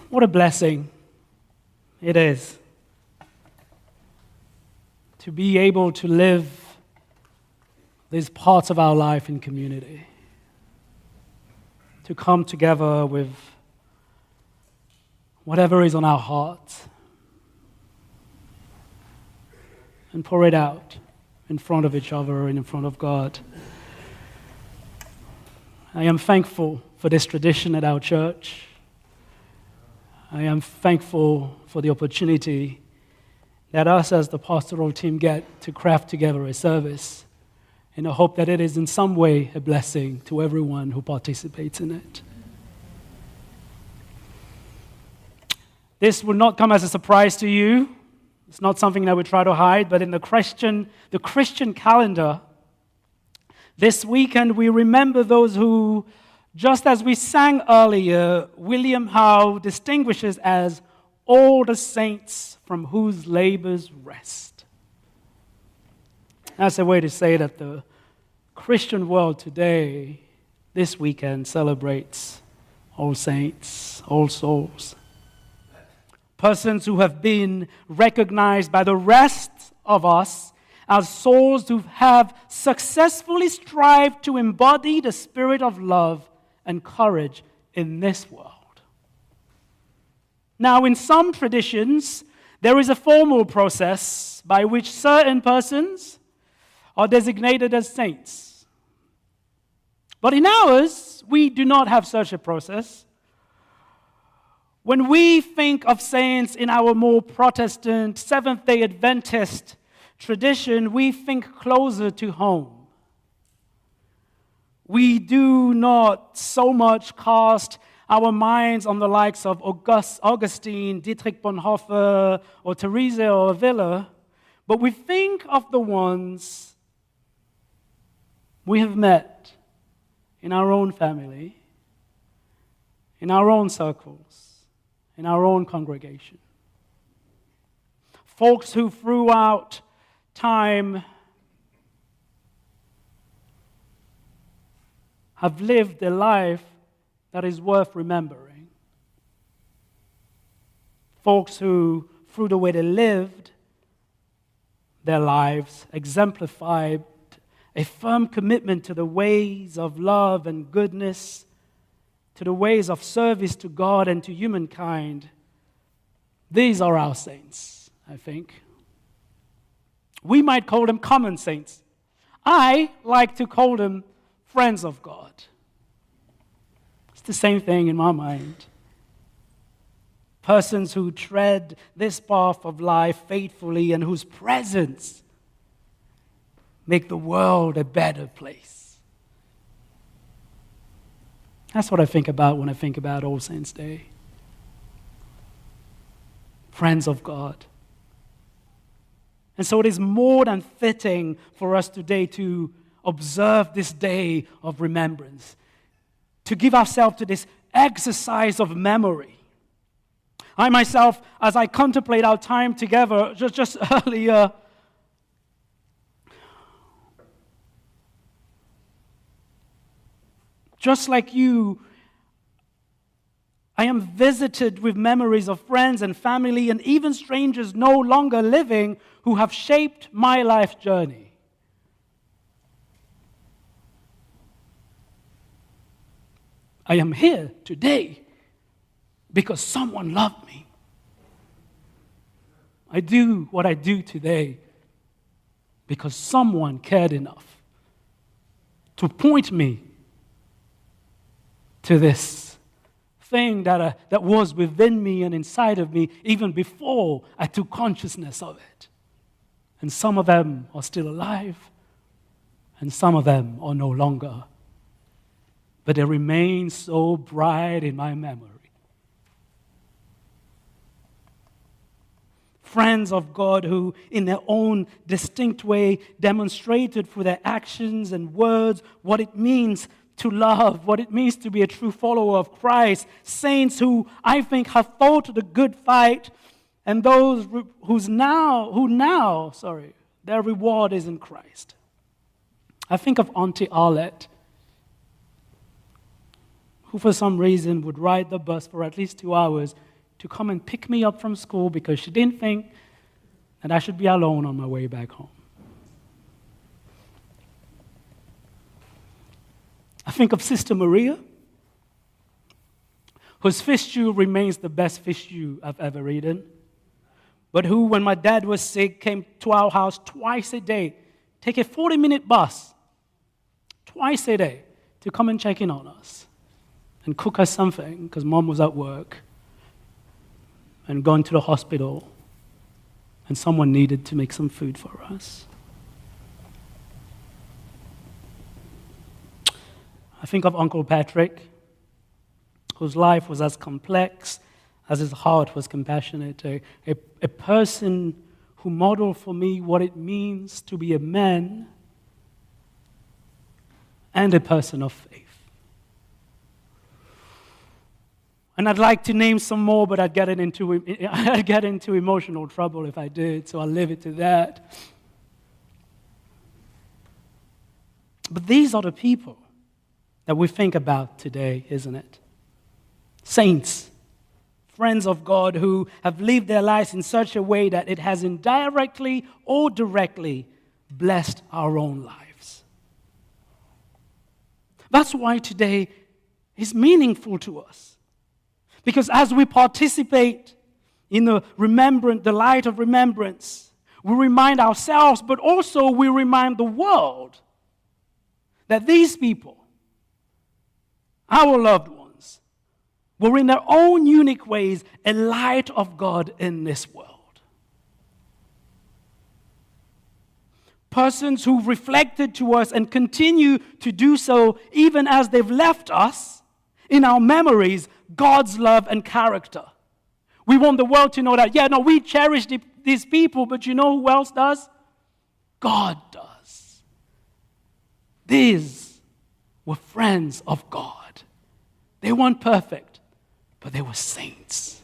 What a blessing it is to be able to live these parts of our life in community, to come together with whatever is on our hearts and pour it out in front of each other and in front of God. I am thankful for this tradition at our church. I am thankful for the opportunity that us as the pastoral team get to craft together a service in the hope that it is in some way a blessing to everyone who participates in it. This will not come as a surprise to you. It's not something that we try to hide, but in the Christian calendar, this weekend we remember those who, just as we sang earlier, William Howe distinguishes as all the saints from whose labors rest. That's a way to say that the Christian world today, this weekend, celebrates all saints, all souls. Persons who have been recognized by the rest of us as souls who have successfully strived to embody the spirit of love and courage in this world. Now, in some traditions, there is a formal process by which certain persons are designated as saints. But in ours, we do not have such a process. When we think of saints in our more Protestant, Seventh-day Adventist tradition, we think closer to home. We do not so much cast our minds on the likes of Augustine, Dietrich Bonhoeffer, or Teresa or Avila, but we think of the ones we have met in our own family, in our own circles, in our own congregation. Folks who throughout time have lived a life that is worth remembering. Folks who, through the way they lived their lives, exemplified a firm commitment to the ways of love and goodness, to the ways of service to God and to humankind. These are our saints, I think. We might call them common saints. I like to call them friends of God. It's the same thing in my mind. Persons who tread this path of life faithfully and whose presence make the world a better place. That's what I think about when I think about All Saints' Day. Friends of God. And so it is more than fitting for us today to observe this day of remembrance, to give ourselves to this exercise of memory. I myself, as I contemplate our time together just earlier, just like you, I am visited with memories of friends and family and even strangers no longer living who have shaped my life journey. I am here today because someone loved me. I do what I do today because someone cared enough to point me to this thing that was within me and inside of me even before I took consciousness of it. And some of them are still alive, and some of them are no longer. But they remain so bright in my memory. Friends of God who, in their own distinct way, demonstrated through their actions and words what it means to love, what it means to be a true follower of Christ. Saints who, I think, have fought the good fight, and those who now, their reward is in Christ. I think of Auntie Arlette, who for some reason would ride the bus for at least 2 hours to come and pick me up from school because she didn't think that I should be alone on my way back home. I think of Sister Maria, whose fish stew remains the best fish stew I've ever eaten, but who, when my dad was sick, came to our house twice a day, take a 40-minute bus, twice a day, to come and check in on us and cook us something because Mom was at work and gone to the hospital and someone needed to make some food for us. I think of Uncle Patrick, whose life was as complex as his heart was compassionate, a person who modeled for me what it means to be a man and a person of faith. And I'd like to name some more, but I'd get into emotional trouble if I did, so I'll leave it to that. But these are the people that we think about today, isn't it? Saints, friends of God who have lived their lives in such a way that it has indirectly or directly blessed our own lives. That's why today is meaningful to us. Because as we participate in the light of remembrance, we remind ourselves, but also we remind the world that these people, our loved ones, were in their own unique ways a light of God in this world. Persons who reflected to us and continue to do so even as they've left us in our memories God's love and character. We want the world to know that, we cherish these people, but you know who else does? God does. These were friends of God. They weren't perfect, but they were saints.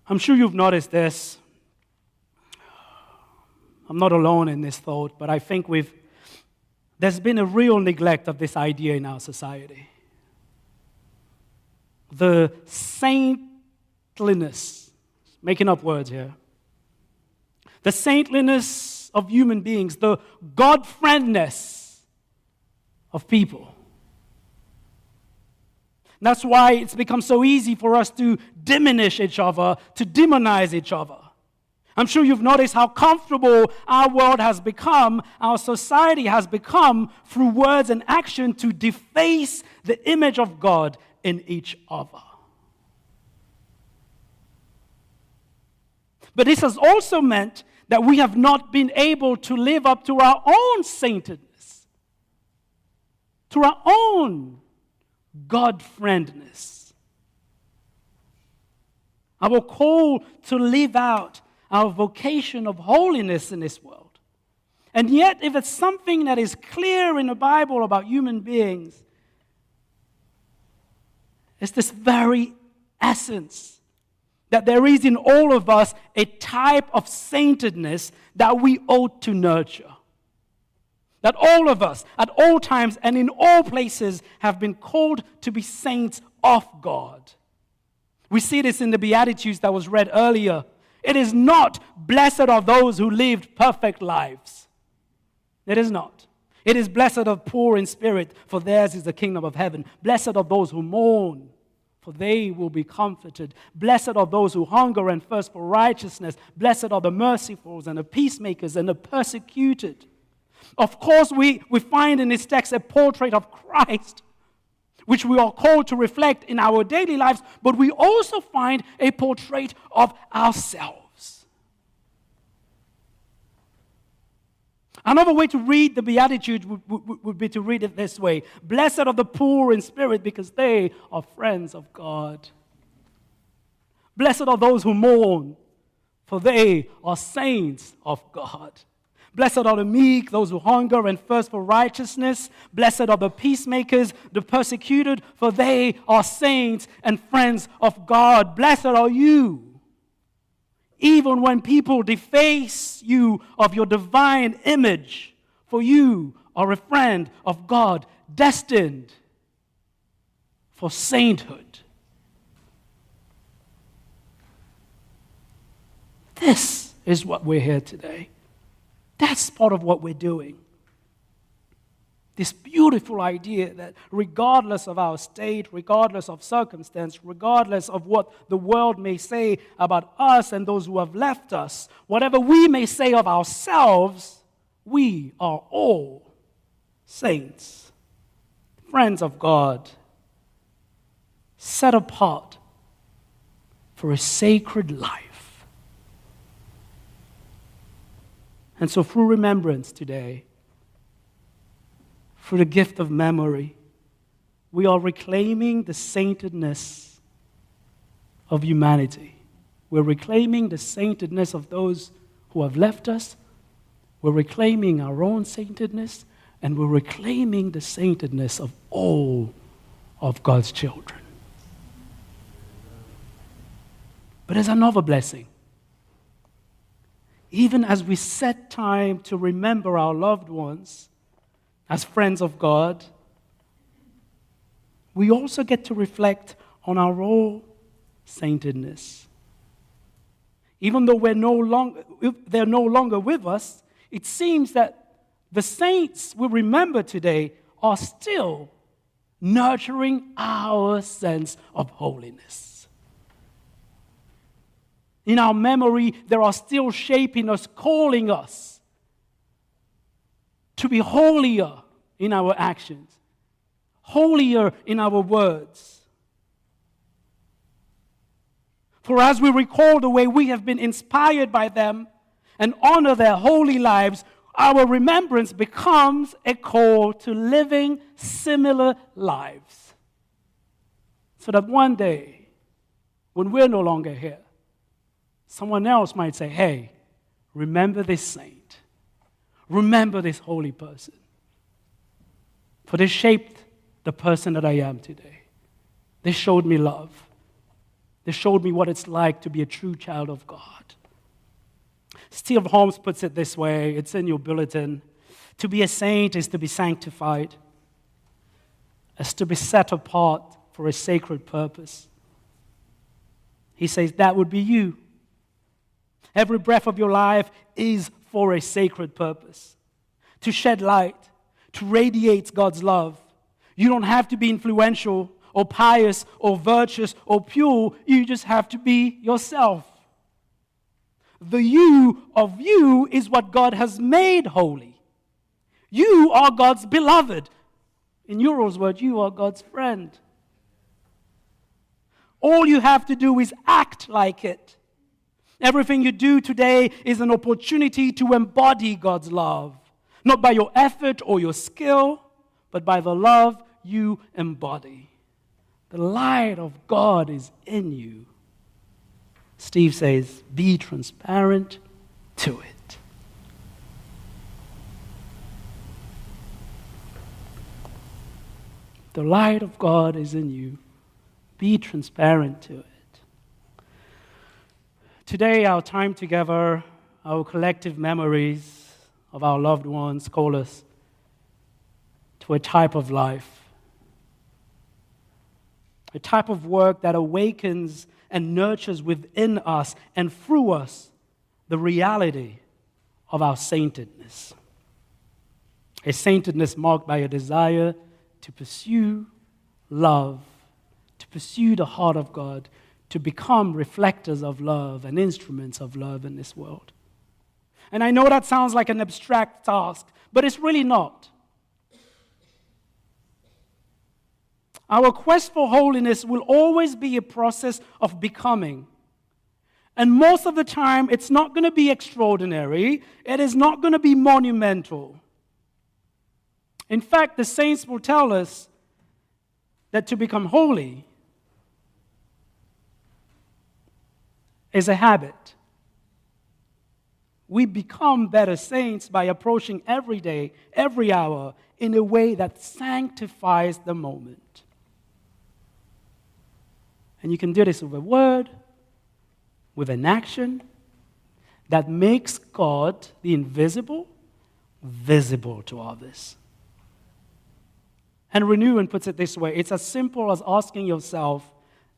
I'm sure you've noticed this. I'm not alone in this thought, but I think there's been a real neglect of this idea in our society. The saintliness, making up words here, the saintliness of human beings, the God-friendness of people. That's why it's become so easy for us to diminish each other, to demonize each other. I'm sure you've noticed how comfortable our world has become, our society has become, through words and action to deface the image of God in each other. But this has also meant that we have not been able to live up to our own saintedness, to our own God-friendness. Our call to live out our vocation of holiness in this world. And yet, if it's something that is clear in the Bible about human beings, it's this very essence that there is in all of us a type of saintedness that we ought to nurture. That all of us, at all times and in all places, have been called to be saints of God. We see this in the Beatitudes that was read earlier. It is not, blessed are those who lived perfect lives. It is not. It is, blessed are the poor in spirit, for theirs is the kingdom of heaven. Blessed are those who mourn, for they will be comforted. Blessed are those who hunger and thirst for righteousness. Blessed are the merciful and the peacemakers and the persecuted. Of course, we find in this text a portrait of Christ, which we are called to reflect in our daily lives, but we also find a portrait of ourselves. Another way to read the Beatitudes would be to read it this way: blessed are the poor in spirit, because they are friends of God. Blessed are those who mourn, for they are saints of God. Blessed are the meek, those who hunger and thirst for righteousness. Blessed are the peacemakers, the persecuted, for they are saints and friends of God. Blessed are you, even when people deface you of your divine image, for you are a friend of God, destined for sainthood. This is what we're here today. That's part of what we're doing. This beautiful idea that regardless of our state, regardless of circumstance, regardless of what the world may say about us and those who have left us, whatever we may say of ourselves, we are all saints, friends of God, set apart for a sacred life. And so through remembrance today, through the gift of memory, we are reclaiming the saintedness of humanity. We're reclaiming the saintedness of those who have left us. We're reclaiming our own saintedness, and we're reclaiming the saintedness of all of God's children. But there's another blessing. Even as we set time to remember our loved ones, as friends of God, we also get to reflect on our own saintedness. Even though they're no longer with us, it seems that the saints we remember today are still nurturing our sense of holiness. In our memory, they are still shaping us, calling us to be holier in our actions, holier in our words. For as we recall the way we have been inspired by them and honor their holy lives, our remembrance becomes a call to living similar lives. So that one day, when we're no longer here, someone else might say, hey, remember this saint. Remember this holy person. For they shaped the person that I am today. They showed me love. They showed me what it's like to be a true child of God. Steve Holmes puts it this way. It's in your bulletin. To be a saint is to be sanctified. Is to be set apart for a sacred purpose. He says that would be you. Every breath of your life is for a sacred purpose, to shed light, to radiate God's love. You don't have to be influential or pious or virtuous or pure. You just have to be yourself. The you of you is what God has made holy. You are God's beloved. In Uriel's word, you are God's friend. All you have to do is act like it. Everything you do today is an opportunity to embody God's love, not by your effort or your skill, but by the love you embody. The light of God is in you. Steve says, be transparent to it. The light of God is in you. Be transparent to it. Today, our time together, our collective memories of our loved ones call us to a type of life, a type of work that awakens and nurtures within us and through us the reality of our saintedness. A saintedness marked by a desire to pursue love, to pursue the heart of God, to become reflectors of love and instruments of love in this world. And I know that sounds like an abstract task, but it's really not. Our quest for holiness will always be a process of becoming. And most of the time, it's not going to be extraordinary. It is not going to be monumental. In fact, the saints will tell us that to become holy is a habit. We become better saints by approaching every day, every hour, in a way that sanctifies the moment. And you can do this with a word, with an action that makes God, the invisible, visible to others. And Herinirina puts it this way. It's as simple as asking yourself,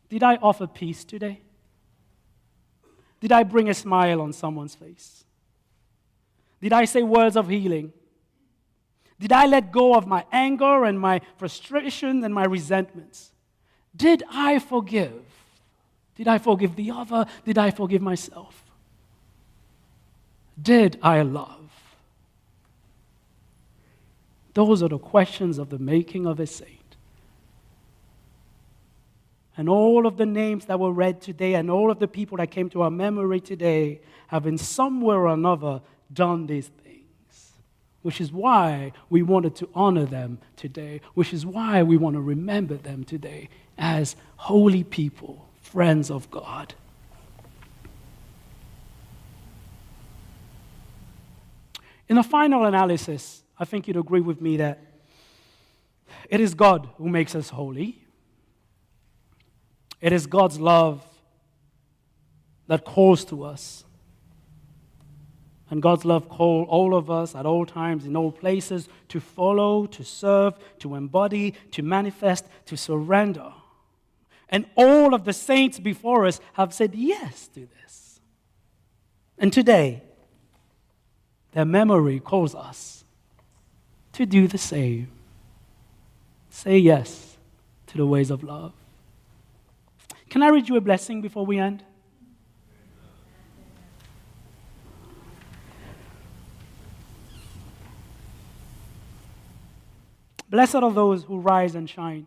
did I offer peace today? Did I bring a smile on someone's face? Did I say words of healing? Did I let go of my anger and my frustration and my resentments? Did I forgive? Did I forgive the other? Did I forgive myself? Did I love? Those are the questions of the making of a saint. And all of the names that were read today and all of the people that came to our memory today have in some way or another done these things, which is why we wanted to honor them today, which is why we want to remember them today as holy people, friends of God. In a final analysis, I think you'd agree with me that it is God who makes us holy. It is God's love that calls to us. And God's love calls all of us at all times, in all places, to follow, to serve, to embody, to manifest, to surrender. And all of the saints before us have said yes to this. And today, their memory calls us to do the same. Say yes to the ways of love. Can I read you a blessing before we end? Blessed are those who rise and shine.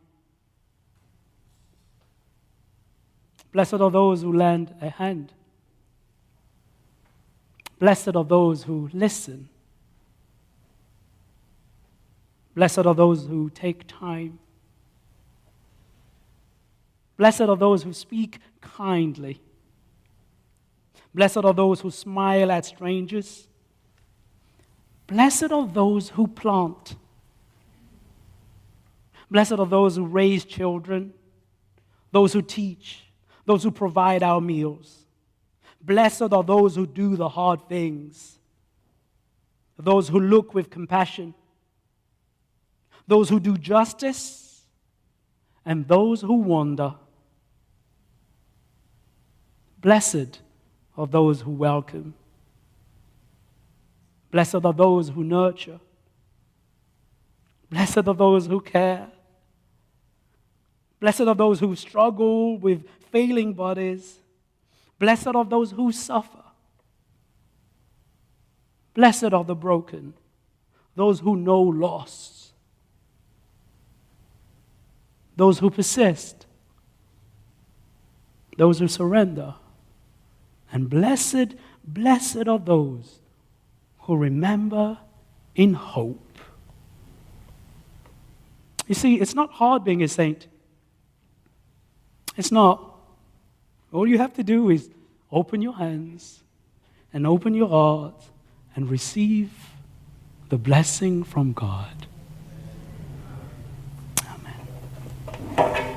Blessed are those who lend a hand. Blessed are those who listen. Blessed are those who take time. Blessed are those who speak kindly. Blessed are those who smile at strangers. Blessed are those who plant. Blessed are those who raise children, those who teach, those who provide our meals. Blessed are those who do the hard things, those who look with compassion, those who do justice, and those who wonder. Blessed are those who welcome. Blessed are those who nurture. Blessed are those who care. Blessed are those who struggle with failing bodies. Blessed are those who suffer. Blessed are the broken, those who know loss, those who persist, those who surrender. And blessed are those who remember in hope. You see, it's not hard being a saint. It's not. All you have to do is open your hands and open your heart and receive the blessing from God. Amen.